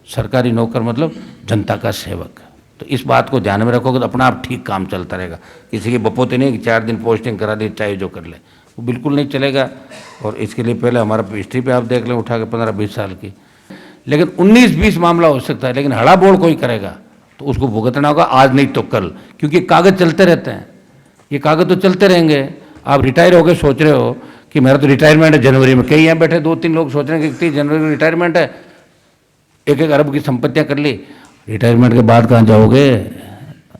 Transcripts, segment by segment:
सरकारी नौकर मतलब जनता का सेवक। तो इस बात को ध्यान में रखोगे तो अपना आप ठीक काम चलता रहेगा। किसी की बपोती नहीं कि 4 दिन पोस्टिंग करा दी चाहे जो कर ले, वो बिल्कुल नहीं चलेगा। और इसके लिए पहले हमारा हिस्ट्री पे आप देख लें उठा के 15-20 साल की। लेकिन 19-20 मामला हो सकता है, लेकिन हड़ा बोल कोई करेगा तो उसको भुगतना होगा, आज नहीं तो कल, क्योंकि कागज चलते रहते हैं। ये कागज तो चलते रहेंगे। आप रिटायर हो गए, सोच रहे हो कि मेरा तो रिटायरमेंट है जनवरी में, कई यहाँ बैठे 2-3 लोग सोच रहे हैं कि 30 जनवरी में रिटायरमेंट है, 1-1 अरब की संपत्तियां कर ली। रिटायरमेंट के बाद कहाँ जाओगे?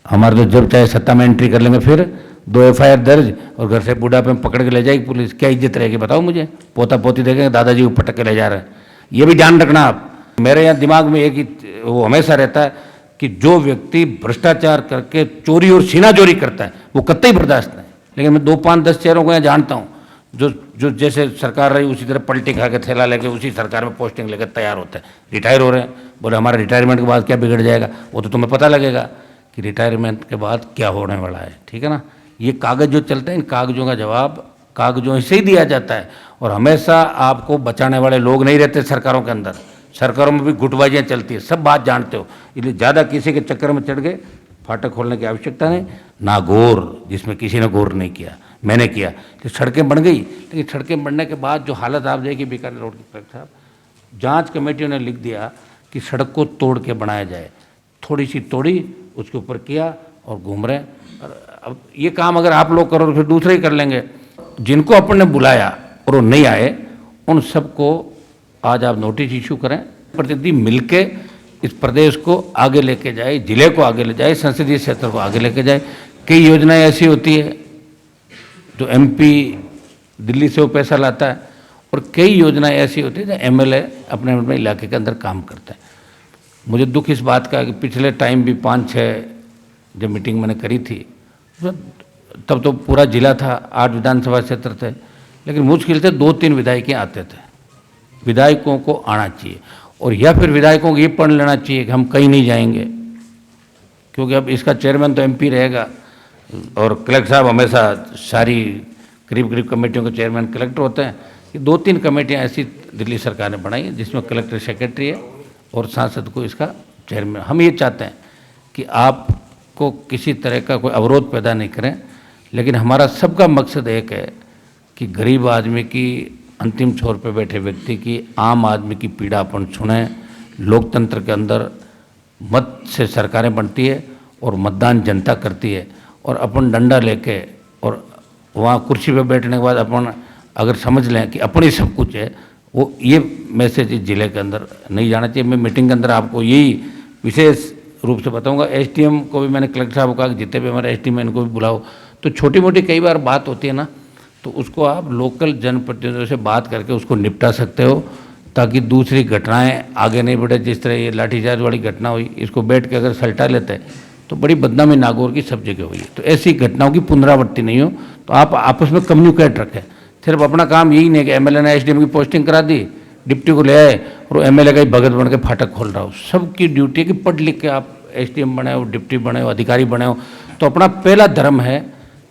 हमारे तो जब चाहे सत्ता में एंट्री कर लेंगे, फिर 2 FIR दर्ज और घर से बुढ़ापे में पकड़ के ले जाएगी पुलिस। क्या इज्जत रहेगी बताओ मुझे? पोता पोती देखेंगे दादाजी को पटक के ले जा रहे हैं। ये भी ध्यान रखना आप। मेरे यहाँ दिमाग में एक ही वो हमेशा रहता है कि जो व्यक्ति भ्रष्टाचार करके चोरी और सीनाचोरी करता है वो कतई बर्दाश्त नहीं। लेकिन मैं 2-5-10 चेहरों को यहाँ जानता हूँ जो जैसे सरकार रही उसी तरह पलटी खा के थैला लेके उसी सरकार में पोस्टिंग लेकर तैयार होते हैं, रिटायर हो रहे हैं। बोले हमारा रिटायरमेंट के बाद क्या बिगड़ जाएगा? वो तो तुम्हें पता लगेगा कि रिटायरमेंट के बाद क्या होने वाला है, ठीक है ना। ये कागज जो चलते हैं, इन कागजों का जवाब कागजों से ही दिया जाता है। और हमेशा आपको बचाने वाले लोग नहीं रहते सरकारों के अंदर। सरकारों में भी गुटबाजियाँ चलती है, सब बात जानते हो, इसलिए ज़्यादा किसी के चक्कर में चढ़ गए फाटक खोलने की आवश्यकता नहीं। नागौर जिसमें किसी ने गौर नहीं किया, मैंने किया, तो सड़कें बन गई। लेकिन सड़कें बनने के बाद जो हालत आप जाएगी बीकानेर रोड की कलेक्टर साहब, जांच कमेटियों ने लिख दिया कि सड़क को तोड़ के बनाया जाए। थोड़ी सी तोड़ी, उसके ऊपर किया और घूम रहे। अब ये काम अगर आप लोग करो तो फिर दूसरे ही कर लेंगे। जिनको अपन ने बुलाया और वो नहीं आए, उन सबको आज आप नोटिस इशू करें। प्रतिनिधि मिलके इस प्रदेश को आगे लेके जाए, जिले को आगे ले जाए, संसदीय क्षेत्र को आगे लेके जाए। कई योजनाएं ऐसी होती है जो MP दिल्ली से वो पैसा लाता है, और कई योजनाएं ऐसी होती है जो MLA अपने अपने इलाके के अंदर काम करता है। मुझे दुख इस बात का कि पिछले टाइम भी 5-6 जब मीटिंग मैंने करी थी तब तो पूरा जिला था, 8 विधानसभा क्षेत्र थे, लेकिन मुश्किल से 2-3 विधायक आते थे। विधायकों को आना चाहिए, और या फिर विधायकों को ये पढ़ लेना चाहिए कि हम कहीं नहीं जाएंगे, क्योंकि अब इसका चेयरमैन तो MP रहेगा और कलेक्टर साहब हमेशा सारी करीब कमेटियों के चेयरमैन कलेक्टर होते हैं। कि 2-3 कमेटियां ऐसी दिल्ली सरकार ने बनाई हैं जिसमें कलेक्टर सेक्रेटरी है और सांसद को इसका चेयरमैन। हम ये चाहते हैं कि आपको किसी तरह का कोई अवरोध पैदा नहीं करें, लेकिन हमारा सबका मकसद एक है कि गरीब आदमी की, अंतिम छोर पे बैठे व्यक्ति की, आम आदमी की पीड़ा अपन सुने। लोकतंत्र के अंदर मत से सरकारें बनती है और मतदान जनता करती है, और अपन डंडा लेके और वहाँ कुर्सी पे बैठने के बाद अपन अगर समझ लें कि अपनी सब कुछ है, वो ये मैसेज इस जिले के अंदर नहीं जाना चाहिए। मैं मीटिंग के अंदर आपको यही विशेष रूप से बताऊंगा। SDM को भी मैंने कलेक्टर साहब को कहा कि जितने भी हमारे SDM इनको भी बुलाओ। तो छोटी मोटी कई बार बात होती है ना, तो उसको आप लोकल जनप्रतिनिधियों से बात करके उसको निपटा सकते हो, ताकि दूसरी घटनाएं आगे नहीं बढ़े। जिस तरह ये लाठीचार्ज वाली घटना हुई, इसको बैठ के अगर सलटा लेते हैं तो बड़ी बदनामी नागौर की सब जगह हुई है। तो ऐसी घटनाओं की पुनरावृत्ति नहीं हो, तो आप आपस में कम्युनिकेट रखें। सिर्फ अपना काम यही नहीं कि MLA ने SDM की पोस्टिंग करा दी, डिप्टी को ले आए और MLA का ही भगत बन के फाटक खोल रहा हो। सबकी ड्यूटी है कि पढ़ लिख के आप SDM बने हो, डिप्टी बने हो, अधिकारी बने हो। तो अपना पहला धर्म है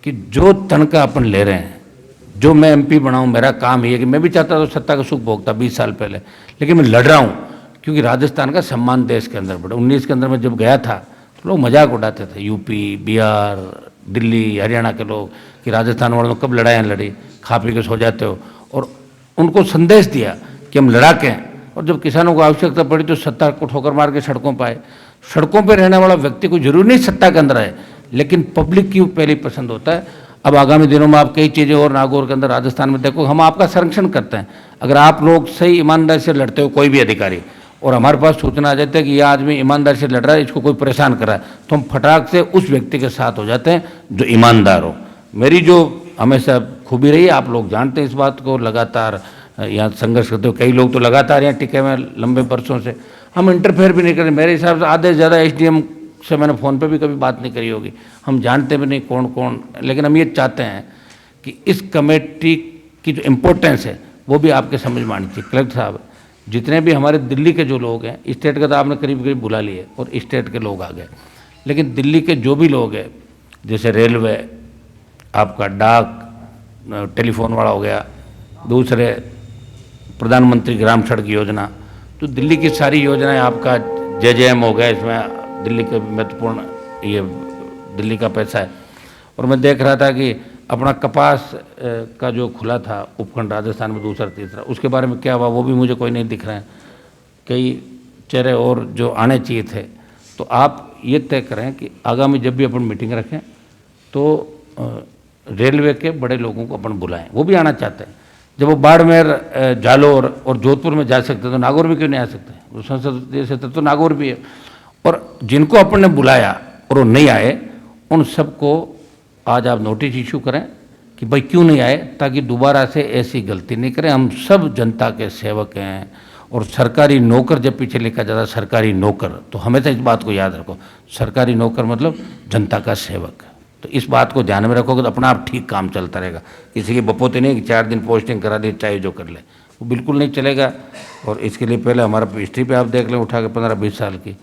कि जो तनख्वाह अपन ले रहे हैं, जो मैं MP बनाऊँ, मेरा काम ये है कि मैं भी चाहता था सत्ता का सुख भोगता 20 साल पहले, लेकिन मैं लड़ रहा हूँ क्योंकि राजस्थान का सम्मान देश के अंदर बढ़ा। 19 के अंदर मैं जब गया था तो लोग मजाक उड़ाते थे, UP, बिहार, दिल्ली, हरियाणा के लोग, कि राजस्थान वालों ने कब लड़ाइयाँ लड़ी, खा पी के सो जाते हो। और उनको संदेश दिया कि हम लड़ाके हैं, और जब किसानों को आवश्यकता पड़ी तो सत्ता को ठोकर मार के सड़कों पर आए। सड़कों पर रहने वाला व्यक्ति को जरूरी नहीं सत्ता के अंदर है, लेकिन पब्लिक की पहली पसंद होता है। अब आगामी दिनों में आप कई चीज़ें और नागौर के अंदर, राजस्थान में देखो, हम आपका संरक्षण करते हैं। अगर आप लोग सही ईमानदारी से लड़ते हो, कोई भी अधिकारी, और हमारे पास सूचना आ जाती है कि यह आदमी ईमानदारी से लड़ रहा है, इसको कोई परेशान कर रहा है, तो हम फटाक से उस व्यक्ति के साथ हो जाते हैं जो ईमानदार हो। मेरी जो हमेशा खूबी रही है, आप लोग जानते हैं इस बात को, लगातार यहाँ संघर्ष करते हो। कई लोग तो लगातार यहाँ टिके हुए लंबे बरसों से, हम इंटरफेयर भी नहीं करते। मेरे हिसाब से आधे से ज़्यादा SDM से मैंने फ़ोन पे भी कभी बात नहीं करी होगी, हम जानते भी नहीं कौन कौन। लेकिन हम ये चाहते हैं कि इस कमेटी की जो इम्पोर्टेंस है वो भी आपके समझ में आनी चाहिए। कलेक्टर साहब, जितने भी हमारे दिल्ली के जो लोग हैं, स्टेट का तो आपने करीब बुला लिए और स्टेट के लोग आ गए, लेकिन दिल्ली के जो भी लोग हैं, जैसे रेलवे, आपका डाक, टेलीफोन वाला हो गया, दूसरे प्रधानमंत्री ग्राम सड़क योजना, तो तो दिल्ली की सारी योजनाएं आपका JJM हो गया, इसमें दिल्ली का महत्वपूर्ण ये दिल्ली का पैसा है। और मैं देख रहा था कि अपना कपास का जो खुला था उपखंड राजस्थान में दूसरा तीसरा, उसके बारे में क्या हुआ वो भी मुझे कोई नहीं दिख रहा है। कई चेहरे और जो आने चाहिए थे, तो आप ये तय करें कि आगामी जब भी अपन मीटिंग रखें तो रेलवे के बड़े लोगों को अपन बुलाएं, वो भी आना चाहते हैं। जब वो बाड़मेर, जालोर और जोधपुर में जा सकते तो नागौर में क्यों नहीं आ सकते? वो संसदीय क्षेत्र तो नागौर भी है। और जिनको अपन ने बुलाया और वो नहीं आए, उन सबको आज आप नोटिस इशू करें कि भाई क्यों नहीं आए, ताकि दोबारा से ऐसी गलती नहीं करें। हम सब जनता के सेवक हैं और सरकारी नौकर जब पीछे लिखा जाता सरकारी नौकर, तो हमेशा इस बात को याद रखो, सरकारी नौकर मतलब जनता का सेवक। तो इस बात को ध्यान में रखोगे तो अपना आप ठीक काम चलता रहेगा। किसी की बपोती नहीं कि 4 दिन पोस्टिंग करा दी चाहे जो कर ले, वो बिल्कुल नहीं चलेगा। और इसके लिए पहले हमारा हिस्ट्री पे आप देख लें, उठा के 15-20 साल की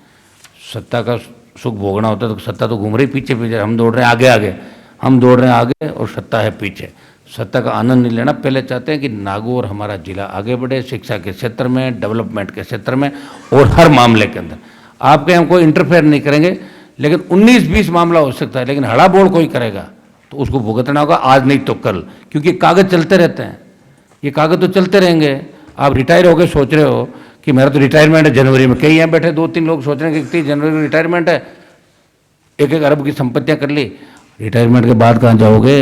सत्ता का सुख भोगना होता है तो सत्ता तो घूम रही पीछे पीछे, हम दौड़ रहे हैं आगे आगे, हम दौड़ रहे हैं आगे और सत्ता है पीछे। सत्ता का आनंद नहीं लेना, पहले चाहते हैं कि नागौर हमारा जिला आगे बढ़े, शिक्षा के क्षेत्र में, डेवलपमेंट के क्षेत्र में और हर मामले के अंदर। आपके हम कोई इंटरफेयर नहीं करेंगे, लेकिन 19-20 मामला हो सकता है, लेकिन हड़ाबोड़ कोई करेगा तो उसको भुगतना होगा, आज नहीं तो कल, क्योंकि कागज चलते रहते हैं, ये कागज तो चलते रहेंगे। आप रिटायर हो गए, सोच रहे हो कि मेरा तो रिटायरमेंट है जनवरी में, कई यहाँ बैठे 2-3 लोग सोच रहे हैं कि 30 जनवरी को रिटायरमेंट है, 1-1 अरब की संपत्तियाँ कर ली, रिटायरमेंट के बाद कहाँ जाओगे?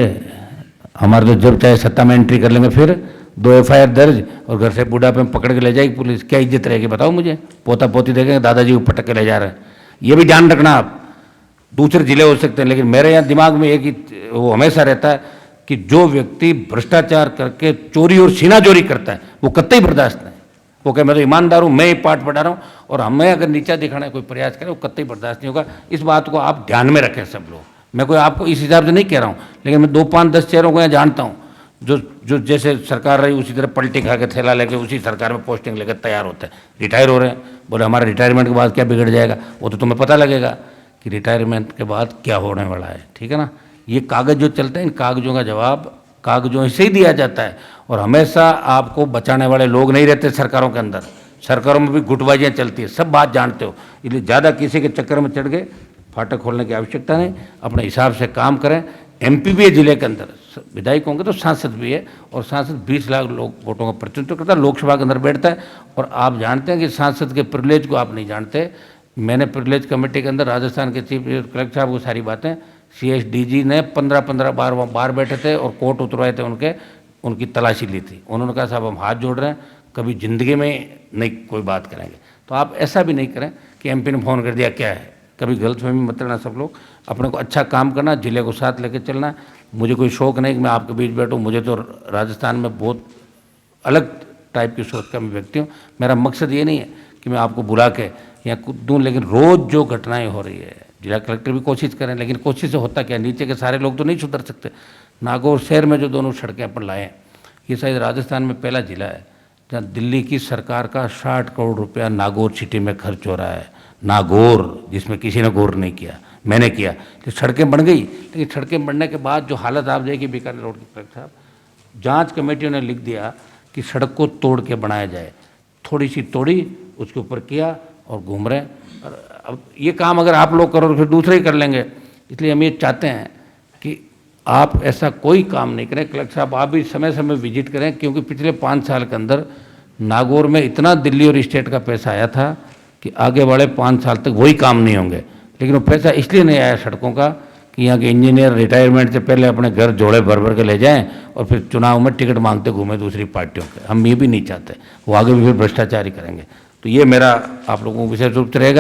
हमारे तो जब चाहे सत्ता में एंट्री कर लेंगे, फिर 2 FIR दर्ज और घर से बुढ़ापे में पकड़ के ले जाएगी पुलिस, क्या इज्जत रहेगी बताओ मुझे? पोता पोती देखेंगे दादाजी को पटक के ले जा रहे हैं, ये भी ध्यान रखना आप। दूसरे जिले हो सकते हैं, लेकिन मेरे यहाँ दिमाग में एक ही वो हमेशा रहता है कि जो व्यक्ति भ्रष्टाचार करके चोरी और सीना चोरी करता है वो कतई बर्दाश्त नहीं। वो कहे मैं तो ईमानदार हूँ, मैं ही पाठ पढ़ा रहा हूँ, और हमें अगर नीचा दिखाने का कोई प्रयास करे वो कतई बर्दाश्त नहीं होगा। इस बात को आप ध्यान में रखें सब लोग। मैं कोई आपको इस हिसाब से नहीं कह रहा हूँ, लेकिन मैं 2-5-10 चेहरों को यहाँ जानता हूँ जो जैसे सरकार रही उसी तरह पलटी खा के थैला लेके उसी सरकार में पोस्टिंग लेकर तैयार होते हैं, रिटायर हो रहे हैं। बोले हमारे रिटायरमेंट के बाद क्या बिगड़ जाएगा, वो तो तुम्हें पता लगेगा कि रिटायरमेंट के बाद क्या होने वाला है, ठीक है ना। ये कागज़ जो चलते हैं, इन कागज़ों का जवाब कागज़ों से ही दिया जाता है। और हमेशा आपको बचाने वाले लोग नहीं रहते सरकारों के अंदर, सरकारों में भी गुटबाजियाँ चलती है, सब बात जानते हो। इसलिए ज़्यादा किसी के चक्कर में चढ़ गए फाटक खोलने की आवश्यकता नहीं, अपने हिसाब से काम करें। MP भी है जिले के अंदर, विधायक होंगे तो सांसद भी है, और सांसद 20 लाख लोग वोटों का प्रतिनिधित्व करता है, लोकसभा के अंदर बैठता है। और आप जानते हैं कि सांसद के प्रिविलेज को आप नहीं जानते। मैंने प्रिविलेज कमेटी के अंदर राजस्थान के चीफ कलेक्टर साहब को सारी बातें, CSDG ने 15-15 बार वहाँ बाहर बैठे थे और कोर्ट उतरवाए थे, उनकी तलाशी ली थी। उन्होंने कहा साहब हम हाथ जोड़ रहे हैं, कभी ज़िंदगी में नहीं कोई बात करेंगे। तो आप ऐसा भी नहीं करें कि MP ने फ़ोन कर दिया क्या है, कभी गलतफहमी मत लेना। सब लोग अपने को अच्छा काम करना, जिले को साथ लेकर चलना। मुझे कोई शौक़ नहीं कि मैं आपके बीच बैठूँ, मुझे तो राजस्थान में बहुत अलग टाइप की सोच का मैं व्यक्ति हूँ। मेरा मकसद ये नहीं है कि मैं आपको बुला के या कुछ दूँ, लेकिन रोज़ जो घटनाएं हो रही है, जिला कलेक्टर भी कोशिश करें, लेकिन कोशिश से होता क्या, नीचे के सारे लोग तो नहीं सुधर सकते। नागौर शहर में जो दोनों सड़कें अपन लाए, ये शायद राजस्थान में पहला जिला है जहाँ दिल्ली की सरकार का 60 करोड़ रुपया नागौर सिटी में खर्च हो रहा है। नागौर, जिसमें किसी ने गौर नहीं किया, मैंने किया। तो सड़कें बन गई, लेकिन सड़कें बनने के बाद जो हालत आप जाएगी बीकानेर रोड की, कलेक्टर साहब, जांच कमेटियों ने लिख दिया कि सड़क को तोड़ के बनाया जाए, थोड़ी सी तोड़ी, उसके ऊपर किया और घूम रहे हैं। और अब ये काम अगर आप लोग करो तो फिर दूसरे ही कर लेंगे। इसलिए हम ये चाहते हैं कि आप ऐसा कोई काम नहीं करें। कलेक्टर साहब आप भी समय समय विजिट करें, क्योंकि पिछले 5 साल के अंदर नागौर में इतना दिल्ली और स्टेट का पैसा आया था कि आगे वाले 5 साल तक वही काम नहीं होंगे। लेकिन वो पैसा इसलिए नहीं आया सड़कों का कि यहाँ के इंजीनियर रिटायरमेंट से पहले अपने घर जोड़े भर भर के ले जाएं और फिर चुनाव में टिकट मांगते घूमें दूसरी पार्टियों के। हम ये भी नहीं चाहते, वो आगे भी फिर भ्रष्टाचार ही करेंगे। तो ये मेरा आप लोगों को विशेष रूप से रहेगा।